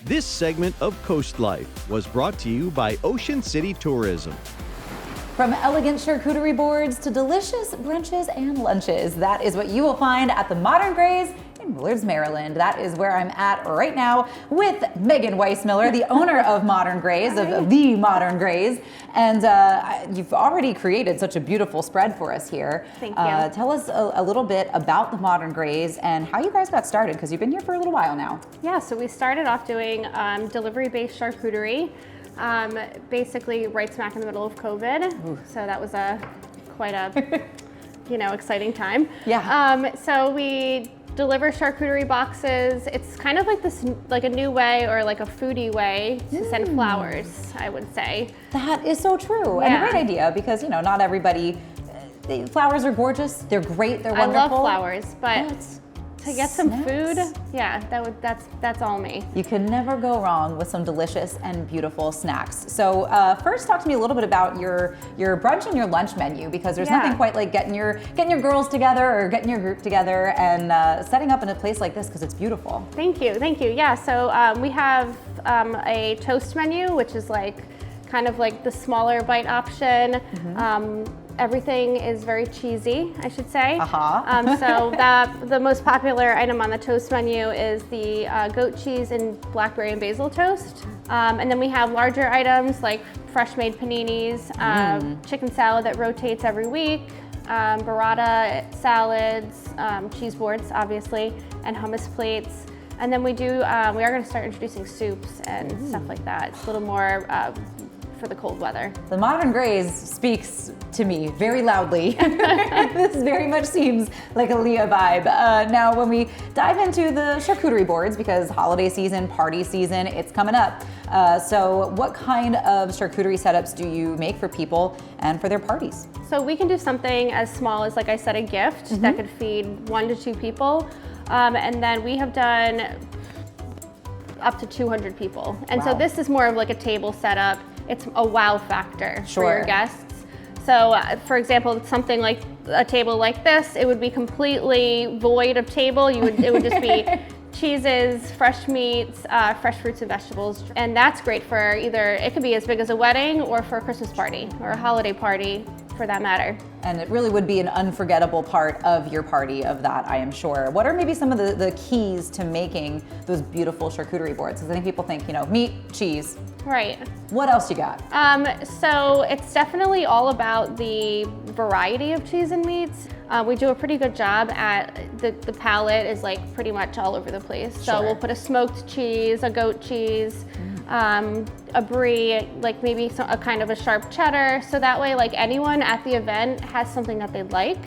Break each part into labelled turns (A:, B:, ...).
A: This segment of CoastLife was brought to you by Ocean City Tourism.
B: From elegant charcuterie boards to delicious brunches and lunches, that is what you will find at the Modern Graze in Willards, Maryland. That is where I'm at right now with Meghan Weismiller, the owner of Modern Graze, of the Modern Graze. And you've already created such a beautiful spread for us here.
C: Thank you.
B: Tell us a little bit about the Modern Graze and how you guys got started, because you've been here for a little while now.
C: Yeah, so we started off doing delivery-based charcuterie, basically right smack in the middle of COVID. Ooh. So that was quite a exciting time.
B: Yeah.
C: So we deliver charcuterie boxes. It's kind of like this, like a new way or like a foodie way to send flowers, I would say.
B: That is so true.
C: Yeah.
B: And a great idea, because not everybody, flowers are gorgeous, they're great, they're wonderful.
C: I love flowers, but to get some food, yeah, that's all me.
B: You can never go wrong with some delicious and beautiful snacks. So first, talk to me a little bit about your brunch and your lunch menu, because there's nothing quite like getting your girls together or getting your group together and setting up in a place like this, because it's beautiful.
C: Thank you. Yeah. So we have a toast menu, which is kind of like the smaller bite option. Mm-hmm. Everything is very cheesy, I should say. So the most popular item on the toast menu is the goat cheese and blackberry and basil toast. And then we have larger items like fresh made paninis, chicken salad that rotates every week, burrata salads, cheese boards, obviously, and hummus plates. And then we are going to start introducing soups and stuff like that. It's a little more for the cold weather.
B: The Modern Graze speaks to me very loudly. This very much seems like a Leah vibe. Now, when we dive into the charcuterie boards, because holiday season, party season, it's coming up. So what kind of charcuterie setups do you make for people and for their parties?
C: So we can do something as small as, like I said, a gift that could feed 1 to 2 people. And then we have done up to 200 people. And so this is more of like a table setup. It's a wow factor for your guests. So for example, something like a table like this, it would be completely void of table. It would just be cheeses, fresh meats, fresh fruits and vegetables. And that's great for it could be as big as a wedding or for a Christmas party or a holiday party, for that matter.
B: And it really would be an unforgettable part of your party of that, I am sure. What are maybe some of the keys to making those beautiful charcuterie boards? Because I think people think, meat, cheese.
C: Right.
B: What else you got?
C: So it's definitely all about the variety of cheese and meats. We do a pretty good job at the palette is pretty much all over the place. So we'll put a smoked cheese, a goat cheese, a brie, maybe a kind of a sharp cheddar. So that way, anyone at the event has something that they'd like.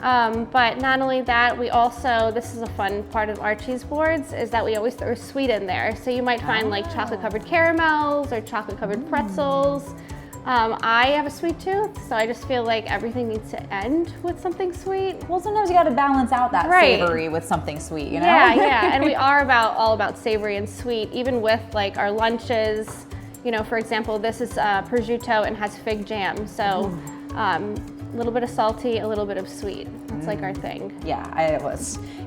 C: But not only that, we also, this is a fun part of our cheese boards, is that we always throw sweet in there. So you might find chocolate covered caramels or chocolate covered pretzels. I have a sweet tooth, so I just feel like everything needs to end with something sweet.
B: Well, sometimes you got to balance out that savory with something sweet,
C: Yeah, and we are all about savory and sweet, even with our lunches. For example, this is prosciutto and has fig jam, so a little bit of salty, a little bit of sweet. That's our thing.
B: Yeah,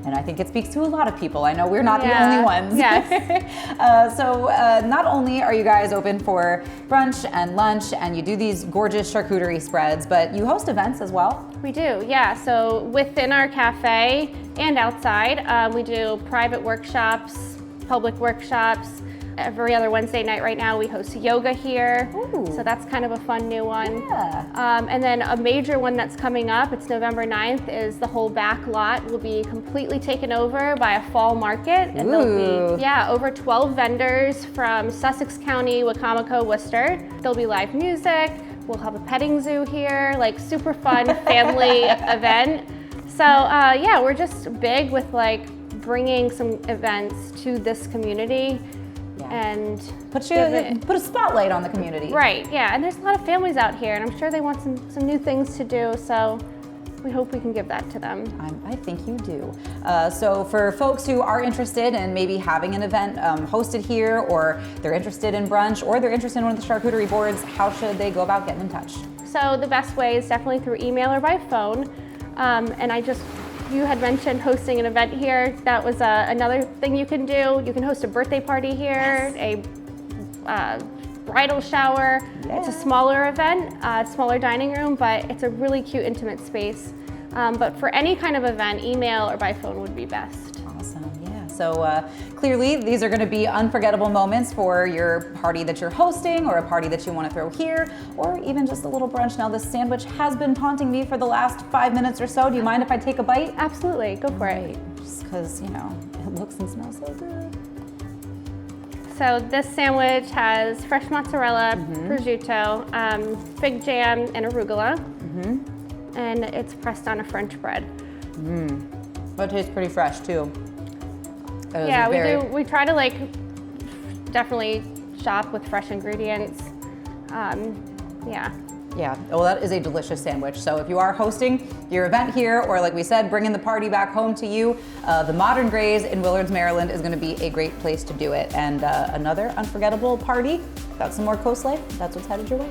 B: and I think it speaks to a lot of people. I know we're not the only ones.
C: Yes.
B: So not only are you guys open for brunch and lunch, and you do these gorgeous charcuterie spreads, but you host events as well?
C: We do, yeah. So within our cafe and outside, we do private workshops, public workshops. Every other Wednesday night right now we host yoga here. Ooh. So that's kind of a fun new one.
B: Yeah.
C: And then a major one that's coming up, it's November 9th, is the whole back lot will be completely taken over by a fall market. And there'll be, over 12 vendors from Sussex County, Wacomico, Worcester. There'll be live music. We'll have a petting zoo here, super fun family event. So we're just big with bringing some events to this community. And
B: put a spotlight on the community.
C: Right, yeah, and there's a lot of families out here, and I'm sure they want some new things to do, so we hope we can give that to them.
B: I think you do. So for folks who are interested in maybe having an event hosted here, or they're interested in brunch, or they're interested in one of the charcuterie boards, how should they go about getting in touch?
C: So the best way is definitely through email or by phone, and I just you had mentioned hosting an event here. That was another thing you can do. You can host a birthday party here,
B: Yes.
C: a bridal shower.
B: Yeah.
C: It's a smaller event, smaller dining room, but it's a really cute, intimate space. But for any kind of event, email or by phone would be best.
B: Awesome, yeah. So clearly these are gonna be unforgettable moments for your party that you're hosting or a party that you wanna throw here, or even just a little brunch. Now this sandwich has been taunting me for the last 5 minutes or so. Do you mind if I take a bite?
C: Absolutely, go for it.
B: Just because, you know, it looks and smells so good.
C: So this sandwich has fresh mozzarella, prosciutto, fig jam, and arugula. And it's pressed on a French bread.
B: That tastes pretty fresh too.
C: Yeah, we do. We try to like definitely shop with fresh ingredients. Yeah.
B: Yeah, well that is a delicious sandwich. So if you are hosting your event here, or like we said, bringing the party back home to you, the Modern Graze in Willards, Maryland is gonna be a great place to do it. And another unforgettable party, got some more Coast Life, that's what's headed your way.